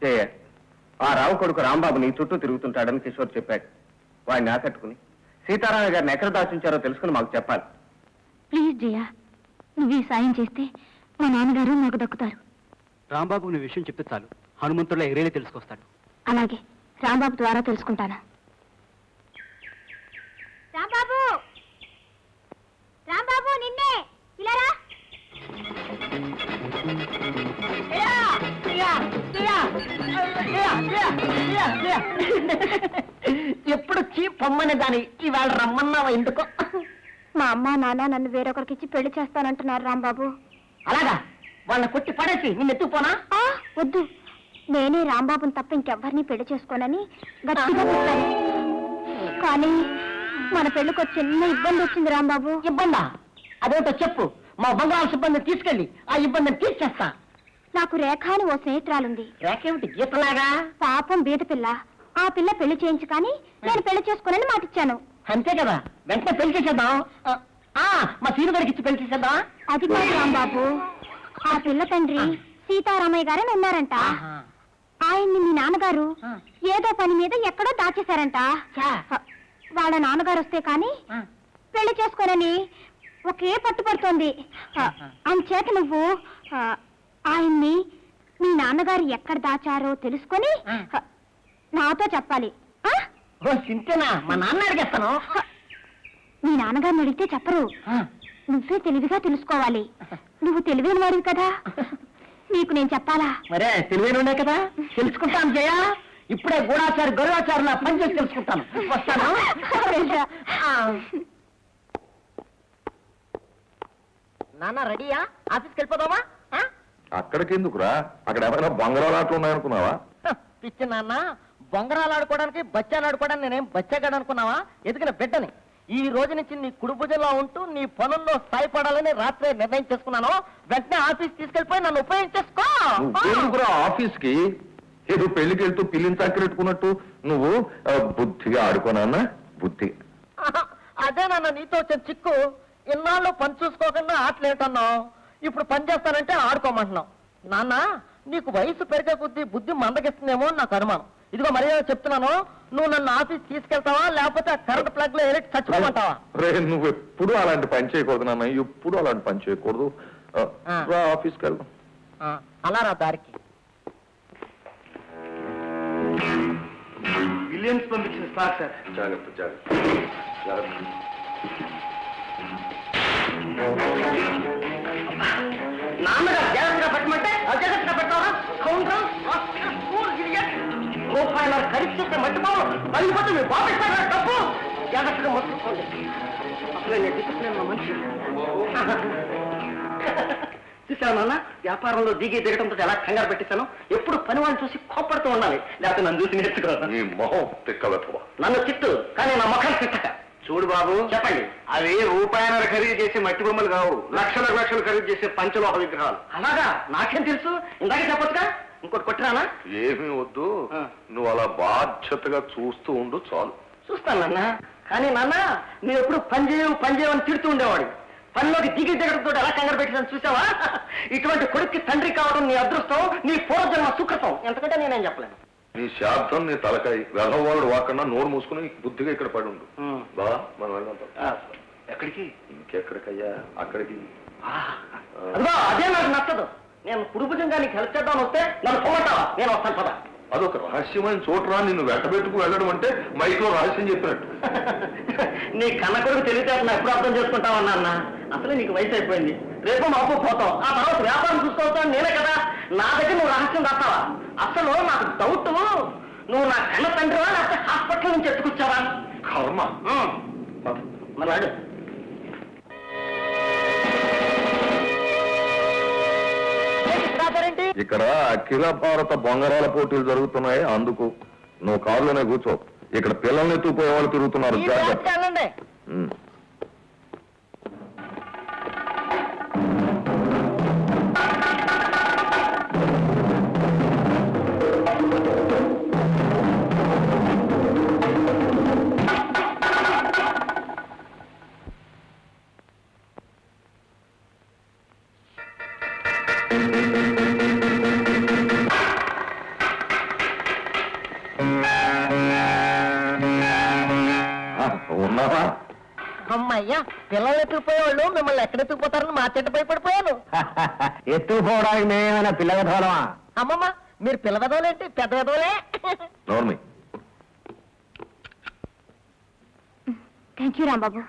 జయ, ఆ రావు కొడుకు రాంబాబు నీ చుట్టూ తిరుగుతుంటాడని కిషోర్ చెప్పాడు. వాడిని ఆకట్టుకుని సీతారామయ్య గారిని ఎక్కడ దాచుంచారో తెలుసుకుని మాకు చెప్పాలి. ప్లీజ్ జయ, నువ్వు ఈ సాయం చేస్తే మా నాన్నగారు నాకు దక్కుతారు. రాంబాబు నీ విషయం చెప్తే చాలు, హనుమంతుడిలో ఎగిరేలే తెలుసుకొస్తాడు. అలాగే, రాంబాబు ద్వారా తెలుసుకుంటాను. రాంబాబు, రాంబాబు, నిన్నే ఇలా రా. ఎప్పుడొచ్చి పొమ్మని దాని ఇవాళ రమ్మన్నావా ఎందుకో? మా అమ్మ నాన్న నన్ను వేరొకరికిచ్చి పెళ్లి చేస్తానంటున్నారు రాంబాబు. అలాగా? వాళ్ళ కొట్టి పడేసి నిన్ను ఎత్తుకుపోనా? వద్దు, నేనే రాంబాబుని తప్ప ఇంకెవ్వరిని పెళ్లి చేసుకోనని గట్టిగా చెప్పాను. కానీ మన పెళ్లికి ఒక చిన్న ఇబ్బంది వచ్చింది రాంబాబు. ఇబ్బందా? అదేంటో చెప్పు. మా బంగారు సిబ్బందిని తీసుకెళ్ళి ఆ ఇబ్బందిని తీర్చేస్తా. నాకు రేఖ అని ఓ స్నేహితురాలుంది. రేఖ ఏమిటి, గీతలాగా? పాపం బీద పిల్ల. ఆ పిల్ల పెళ్లి చేయించు కానీ నేను పెళ్లి చేసుకోనని మాటిచ్చాను. అంతే కదా, వెంటనే పెళ్లి చేసేద్దాం. మా సీను గారికి ఇచ్చి పెళ్లి చేసేద్దాం. అది కాదు రాంబాబు, ఆ పిల్ల తండ్రి సీతారామయ్య గారని ఉన్నారంట. ఆయన్ని మీ నాన్నగారు ఏదో పని మీద ఎక్కడో దాచేశారంట. వాళ్ళ నాన్నగారు వస్తే కానీ పెళ్లి చేసుకోనని ఒకే పట్టుపడుతోంది. అంచేత నువ్వు ఆయన్ని మీ నాన్నగారు ఎక్కడ దాచారో తెలుసుకొని నాతో చెప్పాలి. సింతేనా? మా నాన్న అడిగేస్తాను. మీ నాన్నగారిని అడిగితే చెప్పరు. నువ్వే తెలివిగా తెలుసుకోవాలి. నువ్వు తెలివైన వాడివి కదా, నీకు నేను చెప్పాలా? మరే తెలివైన ఉండే కదా, తెలుసుకుంటాను జయ. ఇప్పుడే గూఢాచారి గరుడాచారులా పనిచేసి తెలుసుకుంటాను. వస్తాను. నాన్న రెడీయా? ఆఫీస్కి వెళ్ళిపోదామా? అక్కడికెందుకురా? అక్కడ ఏమైనా బంగారాలు ఉన్నాయనుకున్నావా? పిచ్చి నాన్న, బొంగరాలు ఆడుకోవడానికి బచ్చాలు ఆడుకోవడానికి నేనేం బచ్చాగాడు అనుకున్నావా? ఎదిగిన బిడ్డని. ఈ రోజు నుంచి నీ కుడి భుజంలో ఉంటూ నీ పనుల్లో స్థాయిపడాలని రాత్రే నిర్ణయం చేసుకున్నాను. వెంటనే ఆఫీస్ తీసుకెళ్లిపోయి నన్ను ఉపయోగించేసుకో. ఆఫీస్కి ఏదో పెళ్లికి వెళ్తూ పిల్లిని చక్కెట్టుకున్నట్టు నువ్వు బుద్ధిగా ఆడుకోనా? బుద్ధిగా అదే నాన్న నీతో వచ్చిన చిక్కు. ఇన్నాళ్ళు పని చూసుకోకుండా ఆటలేటన్నావు, ఇప్పుడు పని చేస్తానంటే ఆడుకోమంటున్నావు. నాన్న, నీకు వయసు పెరిగే కొద్దీ బుద్ధి మందగిస్తుందేమో నాకు అనుమానం. ఇదిగో మర్యాద చెప్తున్నాను, నువ్వు నన్ను ఆఫీస్ తీసుకెళ్తావా లేకపోతే కరెంట్ ప్లగ్ లో ఎలక్ట్ చచ్చిపోమంటావా? నువ్వు ఎప్పుడు అలాంటి పని చేయకూడదు నాన్న, ఎప్పుడు అలాంటి పని చేయకూడదు. ఆఫీస్కి వెళ్దాం. అలా రా దారికి. విలియమ్స్ పంపించిన స్టాక్ సార్. జాగ్రత్త జాగ్రత్త జాగ్రత్త. నాన్నగారు జాగ్రత్తగా పెట్టమంటే అజాగ్రత్తగా పెట్టావా? రూపాయల ఖరీదు చేస్తే మట్టిపోవు పడిపోతే మీరు బాబిస్తారా? డబ్బు జాగ్రత్తగా మొత్తుకోండి. అసలు నేను డిసిప్లిన్ మనిషి. చూసావు నాన్న, వ్యాపారంలో దిగి దిగడంతో ఎలా కంగారు పెట్టేశాను. ఎప్పుడు పని వాళ్ళని చూసి కోప్పడుతూ ఉండాలి, లేకపోతే నన్ను చూసి నేర్చుకో. నీ మొహం తిక్కవెత్తవా? నన్ను తిట్టు, కానీ నా ముఖం తిట్టక. చూడు బాబు, చెప్పండి. అవి రూపాయల ఖరీదు చేసే మట్టి బొమ్మలు కావు, లక్షల లక్షలు ఖరీదు చేసే పంచలోహ విగ్రహాలు. అలాగా? నాకేం తెలుసు, ఇందాకే చెప్పొచ్చుగా. ఇంకోటి కొట్టిరానా? ఏమీ వద్దు, నువ్వు అలా బాధ్యతగా చూస్తూ ఉండు చాలు. చూస్తాను నాన్న, కానీ నాన్న నువ్వు ఎప్పుడు పని చేయమని తిడుతూ ఉండేవాడు. పనిలోకి దిగి దిగడంతో ఎలా కంగారు పెట్టిందని చూసావా? ఇటువంటి కొడుక్కి తండ్రి కావడం నీ అదృష్టం, నీ పూర్వజన్మ సుకృతం. ఎంతకంటే నేనేం చెప్పలేను. నీ శాబ్దం, నీ తలకాయ వెధవాడు వాకన్నా నోరు మూసుకుని బుద్ధిగా ఇక్కడ పడి ఉండు. బా, మనం వెళ్దాం. ఎక్కడికి? ఇంకెక్కడికయ్యా, అక్కడికి. అదిగో అదే నాకు నచ్చదు. నేను కుడుపుజంగా నీకు హెల్ప్ చేద్దామని వస్తే నన్ను పొమ్మంటావా? నేను వస్తాను పద. అదొక రహస్యమైన చోటురా, నిన్ను వెంటబెట్టుకు వెళ్ళడం అంటే మైక్ లో రహస్యం చెప్పినట్టు. నీ కన్న కొడుకు తెలివితేటలు ఎప్పుడు అర్థం చేసుకుంటావన్నా అన్న? అసలు నీకు వయసు అయిపోయింది, రేపు మాపు పోతావు, ఆ తర్వాత వ్యాపారం చూసుకోవచ్చాను నేనే కదా. నా దగ్గర నువ్వు రహస్యం రాస్తావా? అసలు నాకు డౌట్, నువ్వు నా కన్న తండ్రివా లేకపోతే హాస్పిటల్ నుంచి ఎత్తుకొచ్చావా? కర్మ. మరి వాడు ఇక్కడ అఖిల భారత బొంగరాల పోటీలు జరుగుతున్నాయి, అందుకు నువ్వు కారులోనే కూర్చో. ఇక్కడ పిల్లల్ని ఎత్తుకుపోయే వాళ్ళు తిరుగుతున్నారు, జాగ్రత్త. ఉన్నావా? అమ్మయ్యా, పిల్లలు ఎత్తుకుపోయేవాళ్ళు మిమ్మల్ని ఎక్కడ ఎత్తుకుపోతారని మా చెట్టు భయపడిపోయాను. ఎత్తుకుపోవడానికి మేమేమైనా పిల్లల ధోలమా? అమ్మమ్మ, మీరు పిల్ల వెదవలేంటి, పెద్ద వెదవలే. నోర్మి. Thank you Rambabu.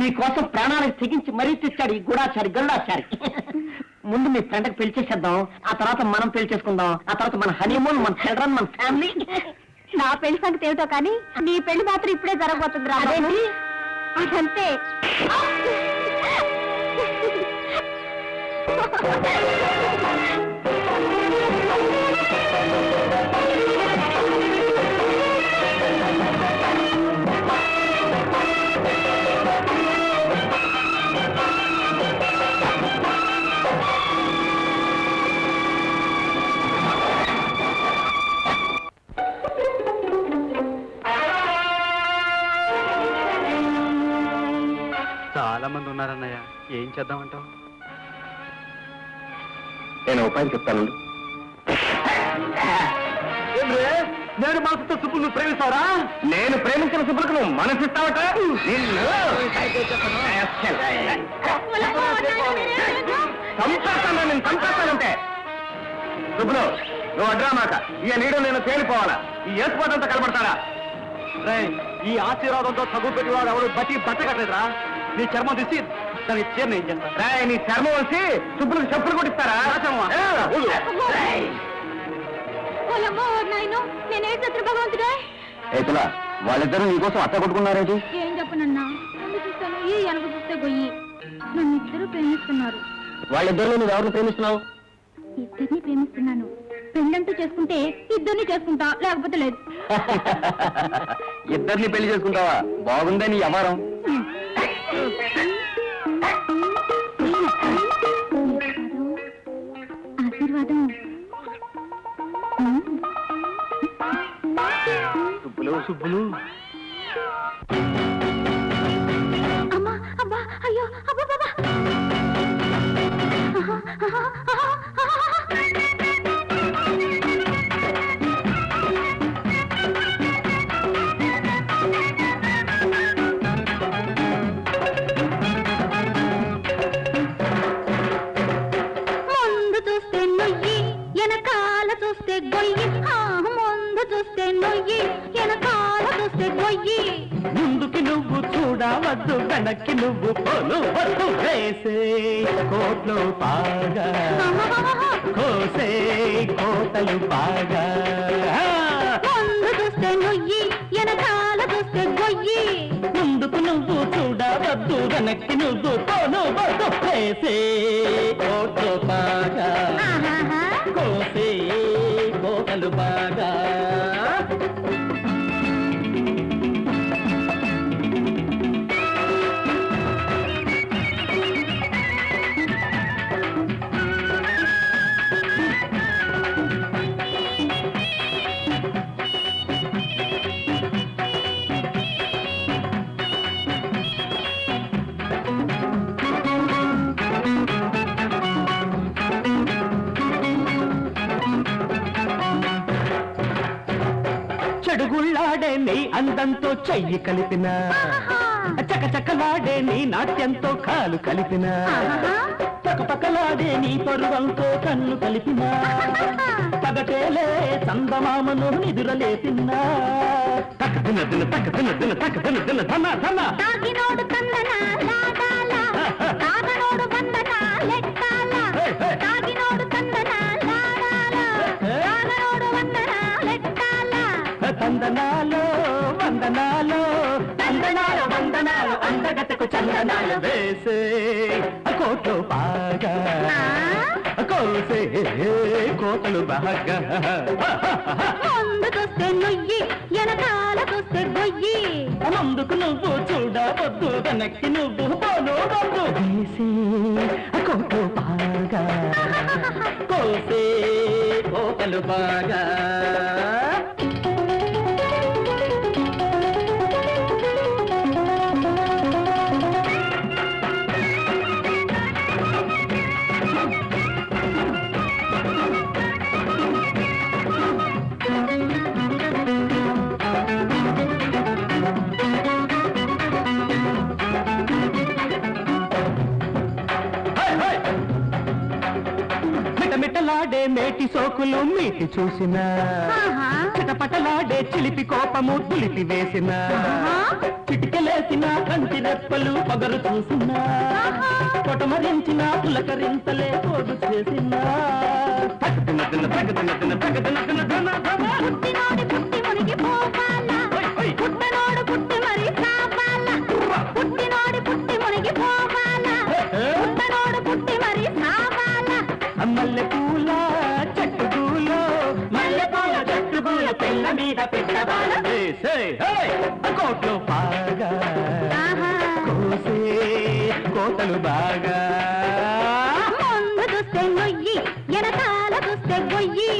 మీకోసం ప్రాణాలకు తెగించి మరీ తెచ్చాడు ఈ గూడాచారి గల్లాచారి. ముందు మీ ఫ్రెండ్కి పెళ్లి చేసేద్దాం, ఆ తర్వాత మనం పెళ్లి చేసుకుందాం, ఆ తర్వాత మన హనీమూన్, మన చిల్డ్రన్, మన ఫ్యామిలీ. నా పెళ్లి సంగతి ఏమిటో కానీ నీ పెళ్లి మాత్రం ఇప్పుడే జరగబోతుంది రాంబాబు. అదంతే. చాలా మంది ఉన్నారన్నయ్య, ఏం చేద్దామంటావు? నేను ఉపాయం చెప్తాను. నేను మనసుతో సుబ్బులు ప్రేమిస్తావరా? నేను ప్రేమించిన సుబ్బులకు నువ్వు మనసిస్తావట? చంపేస్తాను, నేను చంపేస్తానంటే. సుబ్బులు, నువ్వు అడ్రా మాక. ఇక నీడు నేను తేలిపోవాలా? ఈ ఏసుపాటంతా కనబడతారా? ఈ ఆశీర్వాదంతో తగు పెట్టివాడు ఎవరు బట్టి బట్టగట్లేదురా. నీ చర్మం తీసి దానికి చీరని ఏం చేస్తా? నీ చర్మం వచ్చి సుబ్బులకు చెప్పులు కొట్టిస్తారా? నేనే శత్రు భగవంతుడే. ఏతులా, వాళ్ళిద్దరూ నీకోసం అత్త కొట్టుకున్నారేంటి? ఏం చెప్పనన్నా, ముందు చూస్తాను ఈ వెనక చూస్తే గొయ్యి. నన్ను ఇద్దరు ప్రేమిస్తున్నారు. వాళ్ళిద్దరిలో నువ్వు ఎవరిని ప్రేమిస్తున్నావు? ఇద్దరిని ప్రేమిస్తున్నాను. పెళ్ళంటూ చేసుకుంటే ఇద్దరిని చేసుకుంటా, లేకపోతే లేదు. ఇద్దరిని పెళ్లి చేసుకుంటావా? బాగుందే నీ అమారం. ఆశీర్వాదం. సుబ్బులు సుబ్బులు అమ్మా, అబ్బా, అయ్యో, అబ్బా, బాబా. ముందు చూస్తే నొయ్యి, వెనకాల చూస్తే గొయ్యి. ముందు చూస్తే నొయ్యి, వెనకాల చూస్తే గొయ్యి. ముందుకి నువ్వు చూడవద్దు, వెనక్కి నువ్వు పోను వద్దు. వేసే కోట్లు బాగా, కోసే కోటలు బాగా. ముందు చూస్తే నొయ్యి, వెనకాల చూస్తే గొయ్యి. ముందుకు నువ్వు చూడవద్దు, వెనక్కి నువ్వు పోను వద్దు. వేసే కోట్లు బాగా, ఆహాహా. కోసే కోటలు బాగా. చెడుగుళ్ళాడే నీ అందంతో చెయ్యి కలిపిన, చకచకలాడే నీ నాట్యంతో కాలు కలిపిన, పకపకలాడే నీ పరువంతో కన్ను కలిపిన, పగటేలే చందమామను నిదురలేపిన్నా. తక దిన దిన తక దిన దిన తక దిన దిన ధన ధన. తాగినోడు తందనా లాడాల, తాగనోడు వందనా లెక్కాల. తాగినోడు తందనా లాడాల, తాగనోడు వందనా లెక్కాల. తందనాలో వందనాలో, తందనాలు వందనాలు, అందగతకు చందనాలు. వేసే కోట్లు బాగా, కోసే కోటలు బాగా. ముందు చూస్తే నొయ్యి, వెనకాల చూస్తే గొయ్యి. ముందుకు నువ్వు చూడవద్దు, వెనక్కి నువ్వు పోను వద్దు. వేసే కోట్లు బాగా, కోసే కోటలు బాగా. మేటి సోకులు మీటి చూసిన ఆహా. చిటపటలాడే చిలిపి కోపము తులిపి వేసిన ఆహా. చిటికెలేసిన కంటి రెప్పలు పగరు చూసిన కొటమరించిన పులకరింతలే తోడు చేసిన పుట్టినోడి పుట్టి మునిగి పోవాలా పుట్టనోడు పుట్టి మరి కావాలా పుట్టినోడి పుట్టి మునిగి పోవాలా పుట్టనోడు పుట్టి మరి కావాలా మల్లె పూల చెట్టు పూలు మల్లె పూల చెట్టు పూల పిల్ల మీద పెట్టవాల కోట్లు బాగా ఆహా. కోసే కోతలు బాగా ముందు చూస్తే నొయ్యి ఎనకాల చూస్తే గొయ్యి